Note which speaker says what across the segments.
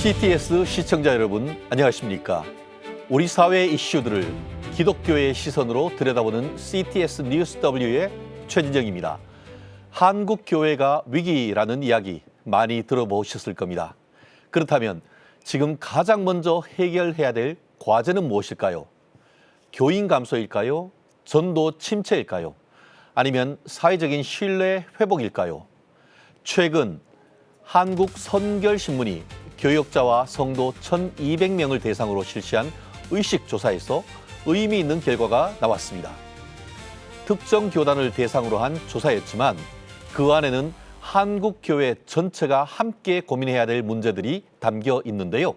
Speaker 1: CTS 시청자 여러분, 안녕하십니까? 우리 사회의 이슈들을 기독교의 시선으로 들여다보는 CTS 뉴스 W의 최진정입니다. 한국 교회가 위기라는 이야기 많이 들어보셨을 겁니다. 그렇다면 지금 가장 먼저 해결해야 될 과제는 무엇일까요? 교인 감소일까요? 전도 침체일까요? 아니면 사회적인 신뢰 회복일까요? 최근 한국 선결신문이 교역자와 성도 1,200명을 대상으로 실시한 의식조사에서 의미 있는 결과가 나왔습니다. 특정 교단을 대상으로 한 조사였지만 그 안에는 한국 교회 전체가 함께 고민해야 될 문제들이 담겨 있는데요.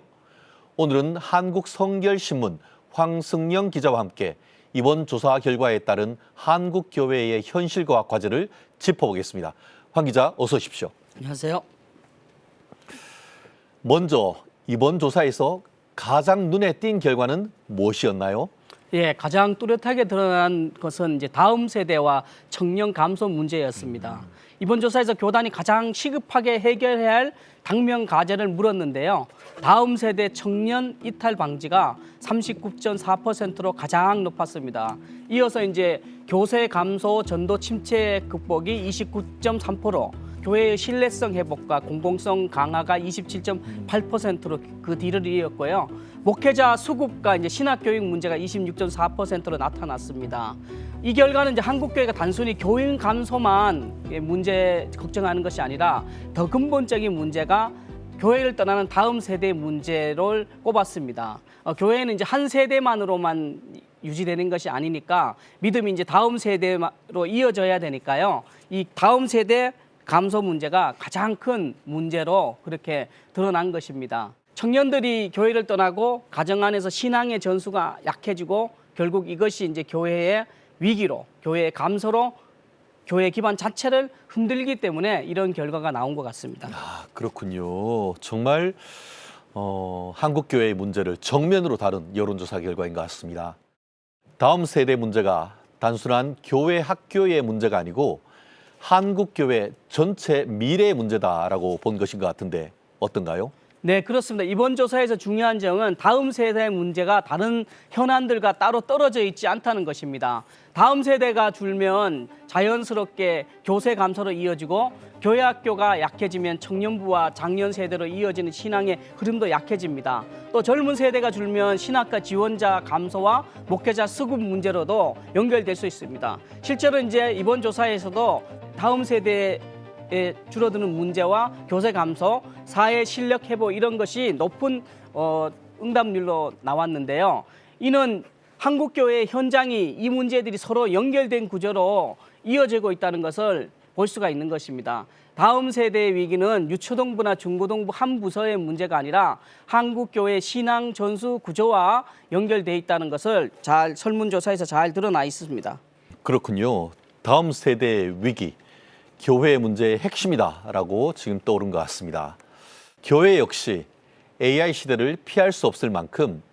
Speaker 1: 오늘은 한국 선결신문 황승영 기자와 함께 이번 조사 결과에 따른 한국 교회의 현실과 과제를 짚어보겠습니다. 황 기자, 어서 오십시오.
Speaker 2: 안녕하세요.
Speaker 1: 먼저 이번 조사에서 가장 눈에 띈 결과는 무엇이었나요?
Speaker 2: 예, 가장 뚜렷하게 드러난 것은 이제 다음 세대와 청년 감소 문제였습니다. 이번 조사에서 교단이 가장 시급하게 해결해야 할 당면 과제를 물었는데요. 다음 세대 청년 이탈 방지가 39.4%로 가장 높았습니다. 이어서 이제 교세 감소, 전도 침체 극복이 29.3%, 교회의 신뢰성 회복과 공공성 강화가 27.8%로 그 뒤를 이었고요. 목회자 수급과 이제 신학 교육 문제가 26.4%로 나타났습니다. 이 결과는 이제 한국 교회가 단순히 교인 감소만 문제 걱정하는 것이 아니라 더 근본적인 문제가 교회를 떠나는 다음 세대의 문제를 꼽았습니다. 교회는 이제 한 세대만으로만 유지되는 것이 아니니까 믿음이 이제 다음 세대로 이어져야 되니까요. 이 다음 세대 감소 문제가 가장 큰 문제로 그렇게 드러난 것입니다. 청년들이 교회를 떠나고 가정 안에서 신앙의 전수가 약해지고 결국 이것이 이제 교회의 위기로, 교회의 감소로 교회 기반 자체를 흔들기 때문에 이런 결과가 나온 것 같습니다.
Speaker 1: 아, 그렇군요. 정말 한국 교회의 문제를 정면으로 다룬 여론조사 결과인 것 같습니다. 다음 세대 문제가 단순한 교회 학교의 문제가 아니고 한국 교회 전체 미래의 문제다라고 본 것인 것 같은데 어떤가요?
Speaker 2: 네, 그렇습니다. 이번 조사에서 중요한 점은 다음 세대의 문제가 다른 현안들과 따로 떨어져 있지 않다는 것입니다. 다음 세대가 줄면 자연스럽게 교세 감소로 이어지고 교회 학교가 약해지면 청년부와 장년 세대로 이어지는 신앙의 흐름도 약해집니다. 또 젊은 세대가 줄면 신학과 지원자 감소와 목회자 수급 문제로도 연결될 수 있습니다. 실제로 이제 이번 조사에서도 다음 세대에 줄어드는 문제와 교세 감소, 사회 실력 회복 이런 것이 높은 응답률로 나왔는데요. 이는 한국 교회 현장이 이 문제들이 서로 연결된 구조로 이어지고 있다는 것을 볼 수가 있는 것입니다. 다음 세대의 위기는 유초동부나 중고동부 한 부서의 문제가 아니라 한국 교회 신앙 전수 구조와 연결돼 있다는 것을 잘 설문조사에서 잘 드러나 있습니다.
Speaker 1: 그렇군요. 다음 세대의 위기, 교회의 문제의 핵심이다라고 지금 떠오른 것 같습니다. 교회 역시 AI 시대를 피할 수 없을 만큼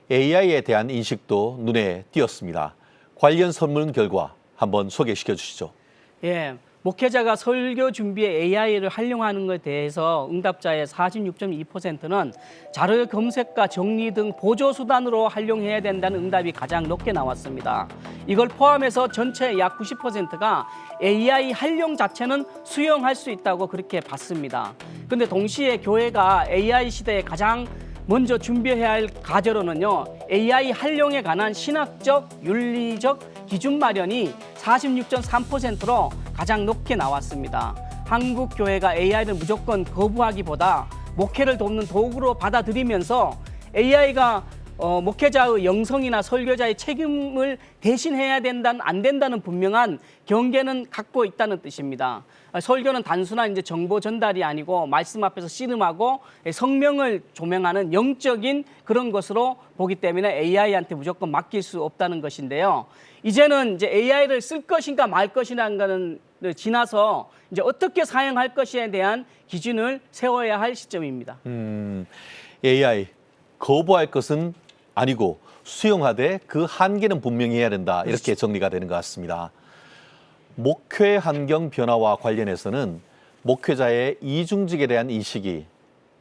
Speaker 1: AI에 대한 인식도 눈에 띄었습니다. 관련 설문 결과 한번 소개시켜 주시죠.
Speaker 2: 예, 목회자가 설교 준비에 AI를 활용하는 것에 대해서 응답자의 46.2%는 자료 검색과 정리 등 보조 수단으로 활용해야 된다는 응답이 가장 높게 나왔습니다. 이걸 포함해서 전체 약 90%가 AI 활용 자체는 수용할 수 있다고 그렇게 봤습니다. 그런데 동시에 교회가 AI 시대에 가장 먼저 준비해야 할 과제로는요, AI 활용에 관한 신학적, 윤리적 기준 마련이 46.3%로 가장 높게 나왔습니다. 한국 교회가 AI를 무조건 거부하기보다 목회를 돕는 도구로 받아들이면서 AI가 목회자의 영성이나 설교자의 책임을 대신해야 된다는 안 된다는 분명한 경계는 갖고 있다는 뜻입니다. 설교는 단순한 이제 정보 전달이 아니고 말씀 앞에서 씨름하고 성명을 조명하는 영적인 그런 것으로 보기 때문에 AI한테 무조건 맡길 수 없다는 것인데요. 이제는 이제 AI를 쓸 것인가 말 것이라는 거는 지나서 이제 어떻게 사용할 것에 대한 기준을 세워야 할 시점입니다.
Speaker 1: AI 거부할 것은 아니고 수용하되 그 한계는 분명히 해야 된다. 이렇게 정리가 되는 것 같습니다. 목회 환경 변화와 관련해서는 목회자의 이중직에 대한 인식이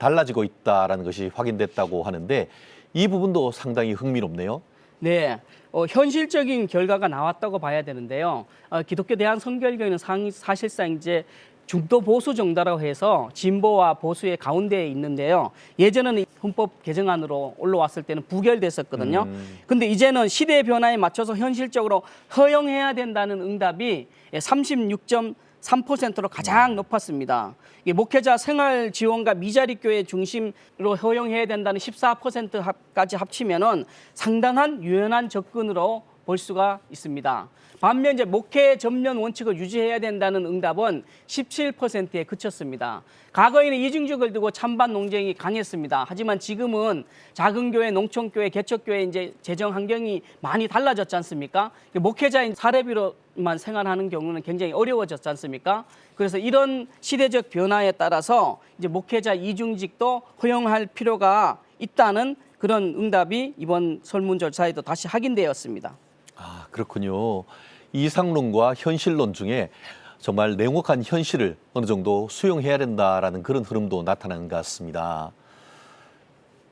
Speaker 1: 달라지고 있다라는 것이 확인됐다고 하는데 이 부분도 상당히 흥미롭네요.
Speaker 2: 네, 현실적인 결과가 나왔다고 봐야 되는데요. 기독교 대한성결교회는 사실상 이제 중도 보수 정당이라고 해서 진보와 보수의 가운데에 있는데요. 예전에는 헌법 개정안으로 올라왔을 때는 부결됐었거든요. 근데 이제는 시대의 변화에 맞춰서 현실적으로 허용해야 된다는 응답이 36.3%로 가장 높았습니다. 이게 목회자 생활 지원과 미자립 교회 중심으로 허용해야 된다는 14%까지 합치면은 상당한 유연한 접근으로 볼 수가 있습니다. 반면 이제 목회 전면 원칙을 유지해야 된다는 응답은 17%에 그쳤습니다. 과거에는 이중직을 두고 찬반 논쟁이 강했습니다. 하지만 지금은 작은 교회, 농촌교회, 개척교회 이제 재정 환경이 많이 달라졌지 않습니까? 목회자인 사례비로만 생활하는 경우는 굉장히 어려워졌지 않습니까? 그래서 이런 시대적 변화에 따라서 이제 목회자 이중직도 허용할 필요가 있다는 그런 응답이 이번 설문조사에도 다시 확인되었습니다.
Speaker 1: 아, 그렇군요. 이상론과 현실론 중에 정말 냉혹한 현실을 어느 정도 수용해야 된다라는 그런 흐름도 나타나는 것 같습니다.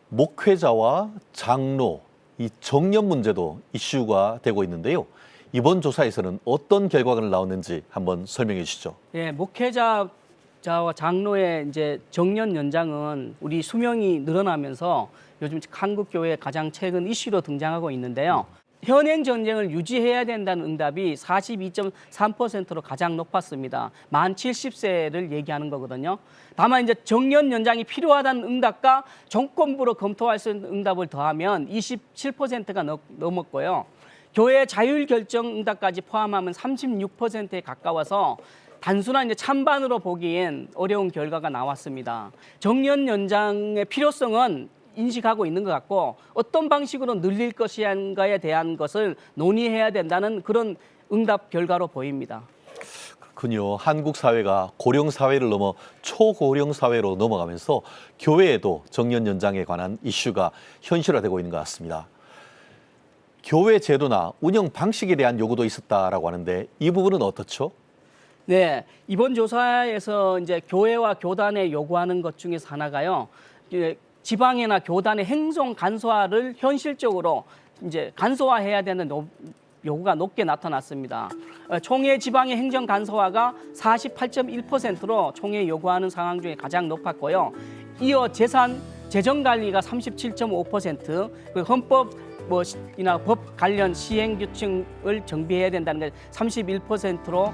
Speaker 1: 목회자와 장로, 이 정년 문제도 이슈가 되고 있는데요. 이번 조사에서는 어떤 결과가 나왔는지 한번 설명해 주시죠.
Speaker 2: 예, 목회자와 장로의 이제 정년 연장은 우리 수명이 늘어나면서 요즘 한국 교회의 가장 최근 이슈로 등장하고 있는데요. 현행 전쟁을 유지해야 된다는 응답이 42.3%로 가장 높았습니다. 만 70세를 얘기하는 거거든요. 다만 이제 정년 연장이 필요하다는 응답과 정권부로 검토할 수 있는 응답을 더하면 27%가 넘었고요. 교회 자율 결정 응답까지 포함하면 36%에 가까워서 단순한 이제 찬반으로 보기엔 어려운 결과가 나왔습니다. 정년 연장의 필요성은 인식하고 있는 것 같고 어떤 방식으로 늘릴 것인가에 대한 것을 논의해야 된다는 그런 응답 결과로 보입니다.
Speaker 1: 그렇군요. 한국 사회가 고령 사회를 넘어 초고령 사회로 넘어가면서 교회에도 정년 연장에 관한 이슈가 현실화되고 있는 것 같습니다. 교회 제도나 운영 방식에 대한 요구도 있었다라고 하는데 이 부분은 어떻죠?
Speaker 2: 네, 이번 조사에서 이제 교회와 교단에 요구하는 것 중에서 하나가요. 지방이나 교단의 행정 간소화를 현실적으로 이제 간소화해야 되는 요구가 높게 나타났습니다. 총회 지방의 행정 간소화가 48.1%로 총회 요구하는 상황 중에 가장 높았고요. 이어 재정 관리가 37.5%, 그 헌법 이나 법 관련 시행 규칙을 정비해야 된다는 게 31%로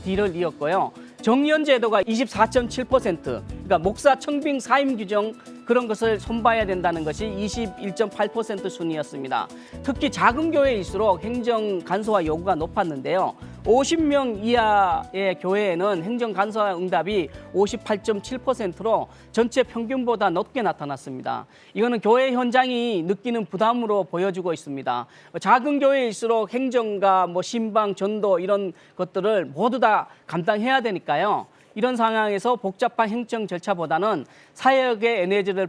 Speaker 2: 뒤를 이었고요. 정년 제도가 24.7%, 그러니까 목사 청빙 사임 규정 그런 것을 손봐야 된다는 것이 21.8% 순이었습니다. 특히 작은 교회일수록 행정 간소화 요구가 높았는데요. 50명 이하의 교회에는 행정 간소화 응답이 58.7%로 전체 평균보다 높게 나타났습니다. 이거는 교회 현장이 느끼는 부담으로 보여지고 있습니다. 작은 교회일수록 행정과 신방, 전도 이런 것들을 모두 다 감당해야 되니까요. 이런 상황에서 복잡한 행정 절차보다는 사역의 에너지를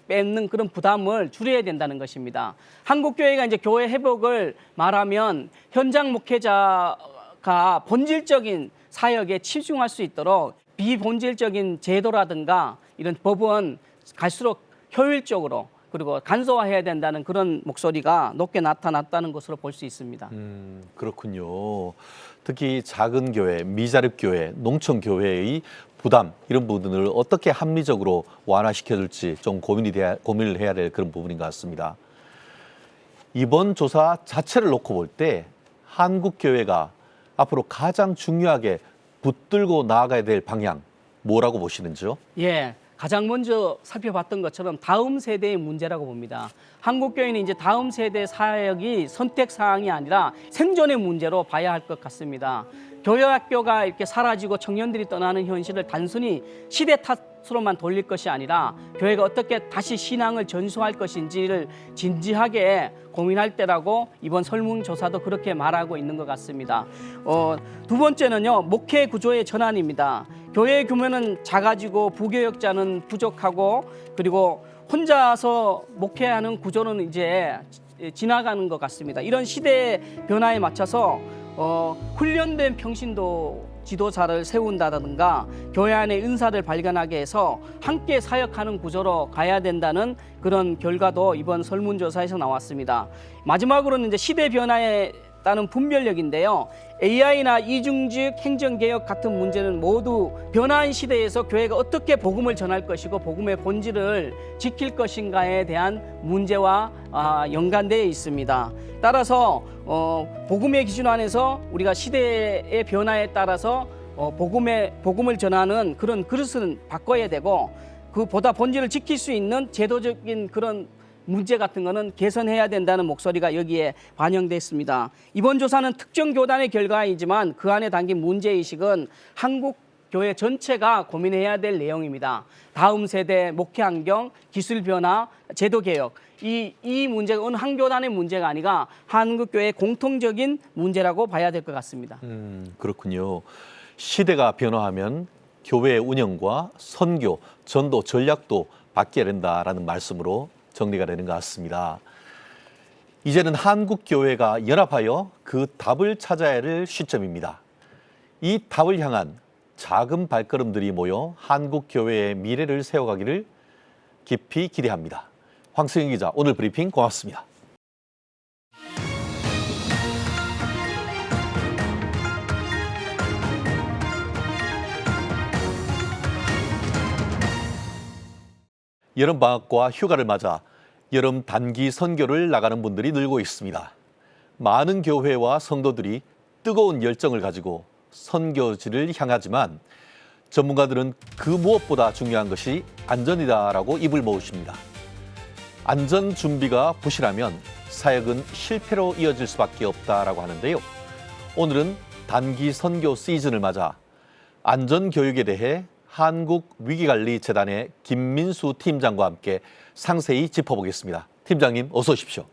Speaker 2: 뺏는 그런 부담을 줄여야 된다는 것입니다. 한국 교회가 이제 교회 회복을 말하면 현장 목회자가 본질적인 사역에 치중할 수 있도록 비본질적인 제도라든가 이런 법은 갈수록 효율적으로 그리고 간소화해야 된다는 그런 목소리가 높게 나타났다는 것으로 볼 수 있습니다.
Speaker 1: 그렇군요. 특히 작은 교회, 미자립 교회, 농촌 교회의 부담 이런 부분을 어떻게 합리적으로 완화시켜줄지 좀 고민을 해야 될 그런 부분인 것 같습니다. 이번 조사 자체를 놓고 볼 때 한국 교회가 앞으로 가장 중요하게 붙들고 나아가야 될 방향 뭐라고 보시는지요?
Speaker 2: 예. 가장 먼저 살펴봤던 것처럼 다음 세대의 문제라고 봅니다. 한국 교회는 이제 다음 세대 사역이 선택 사항이 아니라 생존의 문제로 봐야 할 것 같습니다. 교회학교가 이렇게 사라지고 청년들이 떠나는 현실을 단순히 시대 탓으로만 돌릴 것이 아니라 교회가 어떻게 다시 신앙을 전수할 것인지를 진지하게 고민할 때라고 이번 설문조사도 그렇게 말하고 있는 것 같습니다. 두 번째는요, 목회 구조의 전환입니다. 교회 규모는 작아지고 부교역자는 부족하고 그리고 혼자서 목회하는 구조는 이제 지나가는 것 같습니다. 이런 시대 변화에 맞춰서 훈련된 평신도 지도자를 세운다든가 교회 안에 은사를 발견하게 해서 함께 사역하는 구조로 가야 된다는 그런 결과도 이번 설문조사에서 나왔습니다. 마지막으로는 이제 시대 변화에 따른 분별력인데요. AI나 이중직 행정개혁 같은 문제는 모두 변화한 시대에서 교회가 어떻게 복음을 전할 것이고 복음의 본질을 지킬 것인가에 대한 문제와 연관되어 있습니다. 따라서 복음의 기준 안에서 우리가 시대의 변화에 따라서 복음을 전하는 그런 그릇은 바꿔야 되고 그보다 본질을 지킬 수 있는 제도적인 그런 문제 같은 거는 개선해야 된다는 목소리가 여기에 반영됐습니다. 이번 조사는 특정 교단의 결과이지만 그 안에 담긴 문제의식은 한국 교회 전체가 고민해야 될 내용입니다. 다음 세대, 목회 환경, 기술 변화, 제도 개혁. 이 문제가 어느 한 교단의 문제가 아니라 한국 교회의 공통적인 문제라고 봐야 될 것 같습니다.
Speaker 1: 그렇군요. 시대가 변화하면 교회의 운영과 선교, 전도 전략도 바뀌어야 된다라는 말씀으로 정리가 되는 것 같습니다. 이제는 한국 교회가 연합하여 그 답을 찾아야 할 시점입니다. 이 답을 향한 작은 발걸음들이 모여 한국 교회의 미래를 세워가기를 깊이 기대합니다. 황승영 기자, 오늘 브리핑 고맙습니다. 여름방학과 휴가를 맞아 여름 단기 선교를 나가는 분들이 늘고 있습니다. 많은 교회와 성도들이 뜨거운 열정을 가지고 선교지를 향하지만 전문가들은 그 무엇보다 중요한 것이 안전이다라고 입을 모으십니다. 안전 준비가 부실하면 사역은 실패로 이어질 수밖에 없다라고 하는데요. 오늘은 단기 선교 시즌을 맞아 안전 교육에 대해 한국위기관리재단의 김민수 팀장과 함께 상세히 짚어보겠습니다. 팀장님, 어서 오십시오.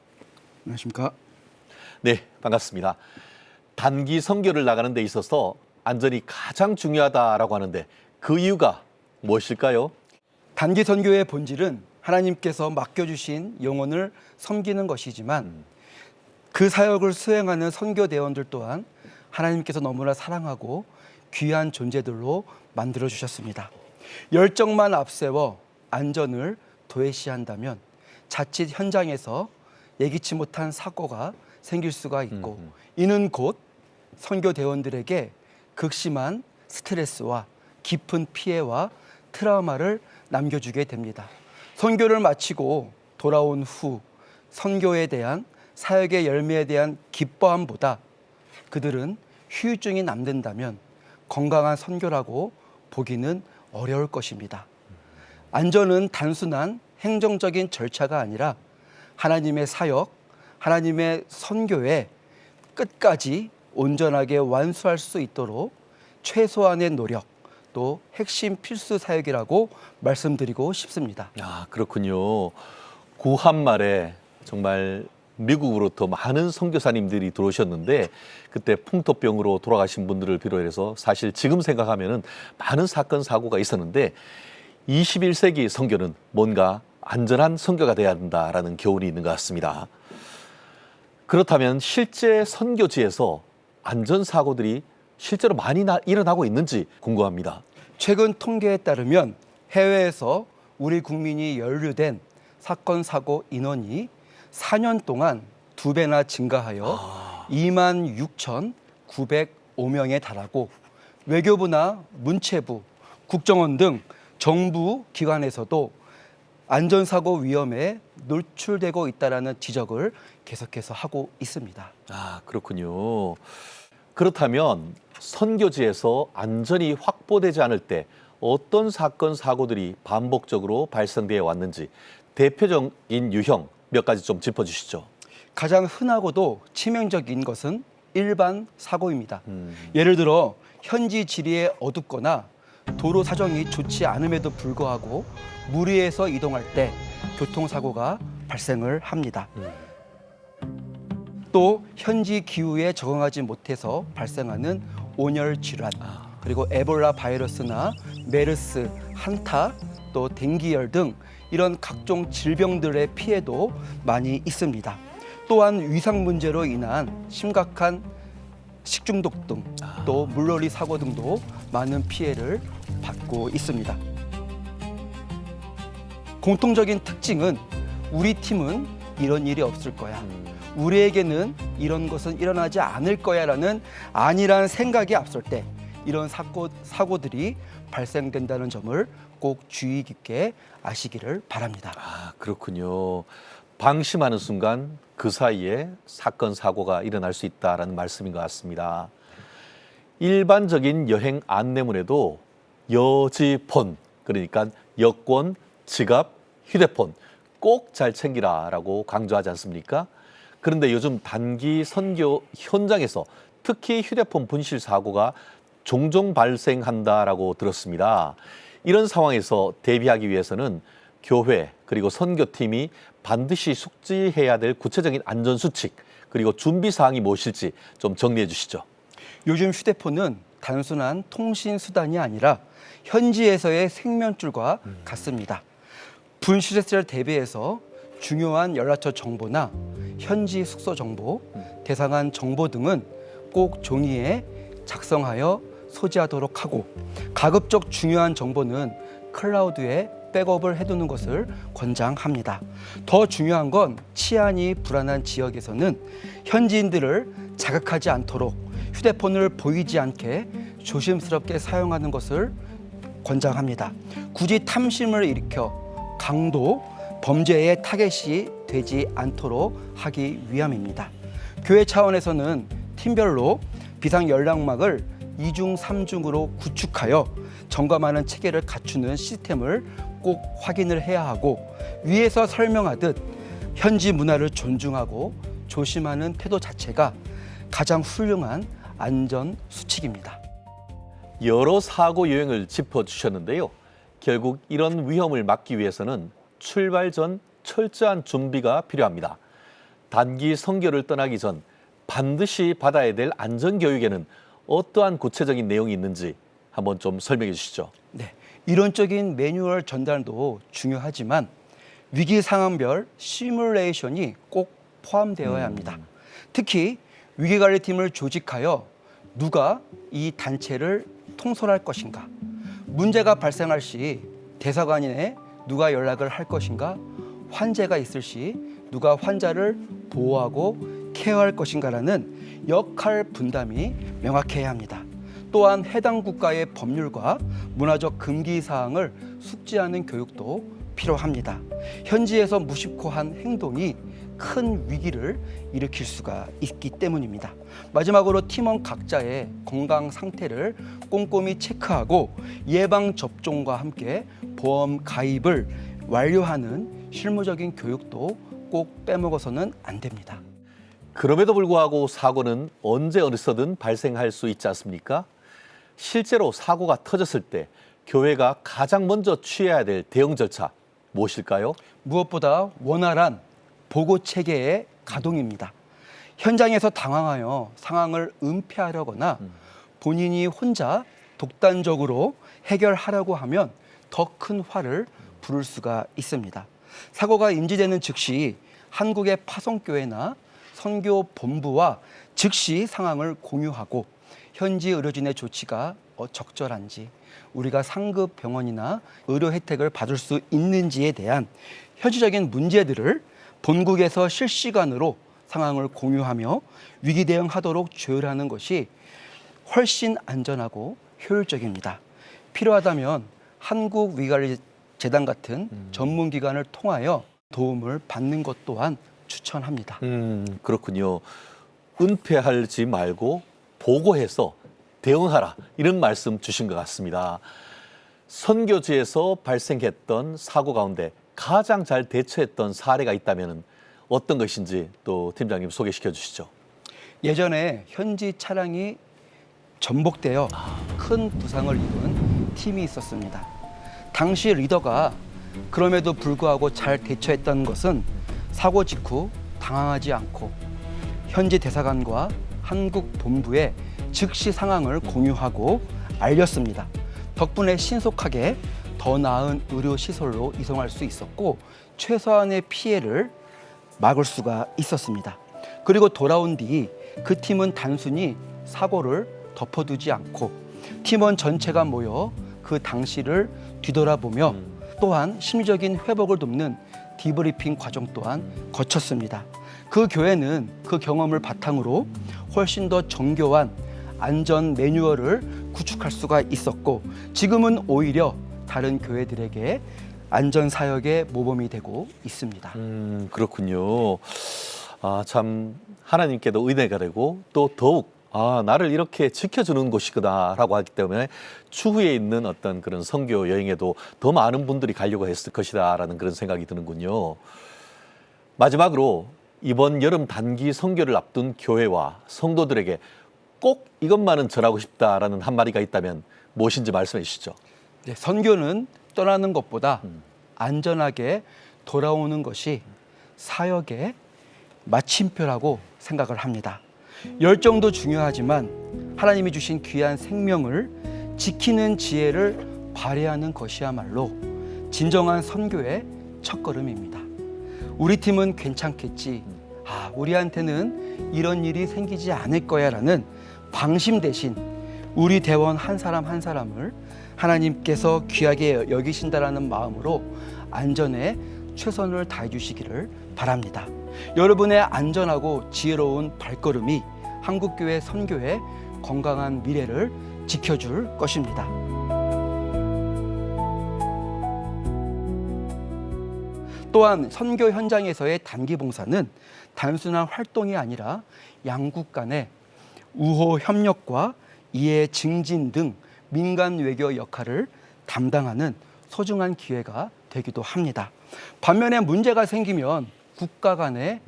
Speaker 3: 안녕하십니까?
Speaker 1: 네, 반갑습니다. 단기 선교를 나가는 데 있어서 안전이 가장 중요하다라고 하는데 그 이유가 무엇일까요?
Speaker 3: 단기 선교의 본질은 하나님께서 맡겨주신 영혼을 섬기는 것이지만 그 사역을 수행하는 선교대원들 또한 하나님께서 너무나 사랑하고 귀한 존재들로 만들어 주셨습니다. 열정만 앞세워 안전을 도외시한다면 자칫 현장에서 예기치 못한 사고가 생길 수가 있고 이는 곧 선교대원들에게 극심한 스트레스와 깊은 피해와 트라우마를 남겨주게 됩니다. 선교를 마치고 돌아온 후 선교에 대한 사역의 열매에 대한 기뻐함보다 그들은 후유증이 남는다면 건강한 선교라고 보기는 어려울 것입니다. 안전은 단순한 행정적인 절차가 아니라 하나님의 사역, 하나님의 선교에 끝까지 온전하게 완수할 수 있도록 최소한의 노력, 또 핵심 필수 사역이라고 말씀드리고 싶습니다.
Speaker 1: 아, 그렇군요. 구한말에 정말 미국으로부터 많은 선교사님들이 들어오셨는데 그때 풍토병으로 돌아가신 분들을 비롯해서 사실 지금 생각하면은 많은 사건 사고가 있었는데 21세기 선교는 뭔가 안전한 선교가 돼야 한다라는 교훈이 있는 것 같습니다. 그렇다면 실제 선교지에서 안전 사고들이 실제로 많이 일어나고 있는지 궁금합니다.
Speaker 3: 최근 통계에 따르면 해외에서 우리 국민이 연루된 사건 사고 인원이 4년 동안 2배나 증가하여 26,905명에 달하고 외교부나 문체부, 국정원 등 정부 기관에서도 안전사고 위험에 노출되고 있다는 지적을 계속해서 하고 있습니다.
Speaker 1: 아, 그렇군요. 그렇다면 선교지에서 안전이 확보되지 않을 때 어떤 사건, 사고들이 반복적으로 발생되어 왔는지 대표적인 유형 몇 가지 좀 짚어주시죠.
Speaker 3: 가장 흔하고도 치명적인 것은 일반 사고입니다. 예를 들어 현지 지리에 어둡거나 도로 사정이 좋지 않음에도 불구하고 무리해서 이동할 때 교통사고가 발생을 합니다. 또 현지 기후에 적응하지 못해서 발생하는 온열 질환, 그리고 에볼라 바이러스나 메르스, 한타, 또 댕기열 등 이런 각종 질병들의 피해도 많이 있습니다. 또한 위상 문제로 인한 심각한 식중독 등 또 물놀이 사고 등도 많은 피해를 받고 있습니다. 공통적인 특징은 우리 팀은 이런 일이 없을 거야. 우리에게는 이런 것은 일어나지 않을 거야라는 안일한 생각이 앞설 때 이런 사고들이 발생된다는 점을 꼭 주의 깊게 아시기를 바랍니다.
Speaker 1: 아, 그렇군요. 방심하는 순간 그 사이에 사건, 사고가 일어날 수 있다는 말씀인 것 같습니다. 일반적인 여행 안내문에도 여지폰, 그러니까 여권, 지갑, 휴대폰 꼭 잘 챙기라라고 강조하지 않습니까? 그런데 요즘 단기 선교 현장에서 특히 휴대폰 분실 사고가 종종 발생한다라고 들었습니다. 이런 상황에서 대비하기 위해서는 교회 그리고 선교팀이 반드시 숙지해야 될 구체적인 안전수칙 그리고 준비사항이 무엇일지 좀 정리해 주시죠.
Speaker 3: 요즘 휴대폰은 단순한 통신 수단이 아니라 현지에서의 생명줄과 같습니다. 분실에 대비해서 중요한 연락처 정보나 현지 숙소 정보, 대상한 정보 등은 꼭 종이에 작성하여 소지하도록 하고 가급적 중요한 정보는 클라우드에 백업을 해두는 것을 권장합니다. 더 중요한 건 치안이 불안한 지역에서는 현지인들을 자극하지 않도록 휴대폰을 보이지 않게 조심스럽게 사용하는 것을 권장합니다. 굳이 탐심을 일으켜 강도, 범죄의 타겟이 되지 않도록 하기 위함입니다. 교회 차원에서는 팀별로 비상 연락망을 2중, 3중으로 구축하여 점검하는 체계를 갖추는 시스템을 꼭 확인을 해야 하고 위에서 설명하듯 현지 문화를 존중하고 조심하는 태도 자체가 가장 훌륭한 안전 수칙입니다.
Speaker 1: 여러 사고 요령을 짚어주셨는데요. 결국 이런 위험을 막기 위해서는 출발 전 철저한 준비가 필요합니다. 단기 선교를 떠나기 전 반드시 받아야 될 안전교육에는 어떠한 구체적인 내용이 있는지 한번 좀 설명해 주시죠.
Speaker 3: 네, 이론적인 매뉴얼 전달도 중요하지만 위기 상황별 시뮬레이션이 꼭 포함되어야 합니다. 특히 위기관리팀을 조직하여 누가 이 단체를 통솔할 것인가, 문제가 발생할 시 대사관에 누가 연락을 할 것인가, 환자가 있을 시 누가 환자를 보호하고 케어할 것인가라는 역할 분담이 명확해야 합니다. 또한 해당 국가의 법률과 문화적 금기 사항을 숙지하는 교육도 필요합니다. 현지에서 무심코 한 행동이 큰 위기를 일으킬 수가 있기 때문입니다. 마지막으로 팀원 각자의 건강 상태를 꼼꼼히 체크하고 예방 접종과 함께 보험 가입을 완료하는 실무적인 교육도 꼭 빼먹어서는 안 됩니다.
Speaker 1: 그럼에도 불구하고 사고는 언제 어디서든 발생할 수 있지 않습니까? 실제로 사고가 터졌을 때 교회가 가장 먼저 취해야 될 대응 절차 무엇일까요?
Speaker 3: 무엇보다 원활한 보고 체계의 가동입니다. 현장에서 당황하여 상황을 은폐하려거나 본인이 혼자 독단적으로 해결하려고 하면 더 큰 화를 부를 수가 있습니다. 사고가 인지되는 즉시 한국의 파송교회나 선교본부와 즉시 상황을 공유하고 현지 의료진의 조치가 적절한지, 우리가 상급 병원이나 의료 혜택을 받을 수 있는지에 대한 현지적인 문제들을 본국에서 실시간으로 상황을 공유하며 위기 대응하도록 조율하는 것이 훨씬 안전하고 효율적입니다. 필요하다면 한국위기관리재단 같은 전문기관을 통하여 도움을 받는 것 또한 추천합니다.
Speaker 1: 그렇군요. 은폐하지 말고 보고해서 대응하라, 이런 말씀 주신 것 같습니다. 선교지에서 발생했던 사고 가운데 가장 잘 대처했던 사례가 있다면 어떤 것인지 또 팀장님 소개시켜 주시죠.
Speaker 3: 예전에 현지 차량이 전복되어 큰 부상을 입은 팀이 있었습니다. 당시 리더가 그럼에도 불구하고 잘 대처했던 것은 사고 직후 당황하지 않고 현지 대사관과 한국 본부에 즉시 상황을 공유하고 알렸습니다. 덕분에 신속하게 더 나은 의료시설로 이송할 수 있었고 최소한의 피해를 막을 수가 있었습니다. 그리고 돌아온 뒤 그 팀은 단순히 사고를 덮어두지 않고 팀원 전체가 모여 그 당시를 뒤돌아보며 또한 심리적인 회복을 돕는 디브리핑 과정 또한 거쳤습니다. 그 교회는 그 경험을 바탕으로 훨씬 더 정교한 안전 매뉴얼을 구축할 수가 있었고 지금은 오히려 다른 교회들에게 안전 사역의 모범이 되고 있습니다.
Speaker 1: 그렇군요. 참 하나님께도 은혜가 되고 또 더욱 나를 이렇게 지켜주는 곳이구나라고 하기 때문에 추후에 있는 어떤 그런 선교 여행에도 더 많은 분들이 가려고 했을 것이다라는 그런 생각이 드는군요. 마지막으로 이번 여름 단기 선교를 앞둔 교회와 성도들에게 꼭 이것만은 전하고 싶다라는 한마디가 있다면 무엇인지 말씀해 주시죠.
Speaker 3: 네, 선교는 떠나는 것보다 안전하게 돌아오는 것이 사역의 마침표라고 생각을 합니다. 열정도 중요하지만 하나님이 주신 귀한 생명을 지키는 지혜를 발휘하는 것이야말로 진정한 선교의 첫걸음입니다. 우리 팀은 괜찮겠지. 우리한테는 이런 일이 생기지 않을 거야라는 방심 대신 우리 대원 한 사람 한 사람을 하나님께서 귀하게 여기신다라는 마음으로 안전에 최선을 다해 주시기를 바랍니다. 여러분의 안전하고 지혜로운 발걸음이 한국교회 선교의 건강한 미래를 지켜줄 것입니다. 또한 선교 현장에서의 단기 봉사는 단순한 활동이 아니라 양국 간의 우호 협력과 이해 증진 등 민간 외교 역할을 담당하는 소중한 기회가 되기도 합니다. 반면에 문제가 생기면 국가 간에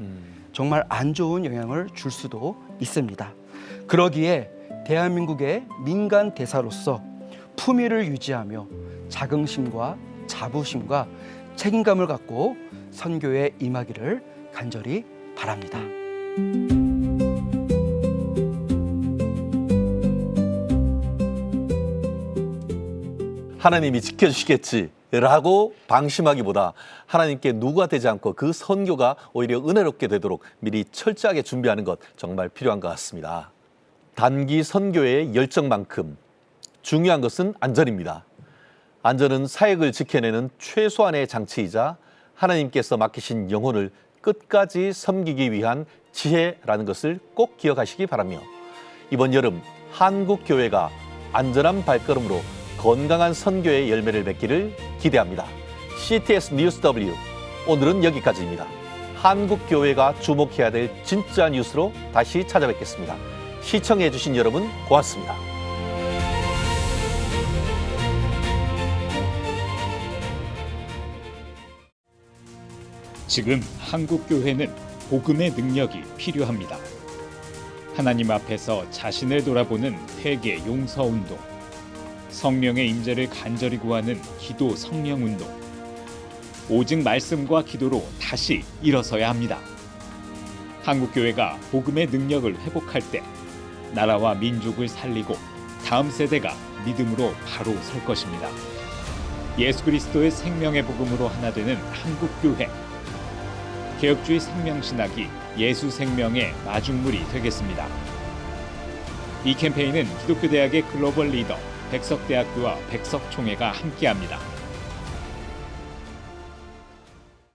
Speaker 3: 정말 안 좋은 영향을 줄 수도 있습니다. 그러기에 대한민국의 민간 대사로서 품위를 유지하며 자긍심과 자부심과 책임감을 갖고 선교에 임하기를 간절히 바랍니다.
Speaker 1: 하나님이 지켜주시겠지라고 방심하기보다 하나님께 누가 되지 않고 그 선교가 오히려 은혜롭게 되도록 미리 철저하게 준비하는 것 정말 필요한 것 같습니다. 단기 선교의 열정만큼 중요한 것은 안전입니다. 안전은 사역을 지켜내는 최소한의 장치이자 하나님께서 맡기신 영혼을 끝까지 섬기기 위한 지혜라는 것을 꼭 기억하시기 바라며 이번 여름 한국교회가 안전한 발걸음으로 건강한 선교의 열매를 맺기를 기대합니다. CTS 뉴스 W 오늘은 여기까지입니다. 한국교회가 주목해야 될 진짜 뉴스로 다시 찾아뵙겠습니다. 시청해 주신 여러분 고맙습니다.
Speaker 4: 지금 한국교회는 복음의 능력이 필요합니다. 하나님 앞에서 자신을 돌아보는 회개 용서운동, 성령의 임재를 간절히 구하는 기도 성령운동, 오직 말씀과 기도로 다시 일어서야 합니다. 한국교회가 복음의 능력을 회복할 때 나라와 민족을 살리고 다음 세대가 믿음으로 바로 설 것입니다. 예수 그리스도의 생명의 복음으로 하나 되는 한국교회, 개혁주의 생명신학이 예수 생명의 마중물이 되겠습니다. 이 캠페인은 기독교대학의 글로벌 리더 백석대학교와 백석총회가 함께합니다.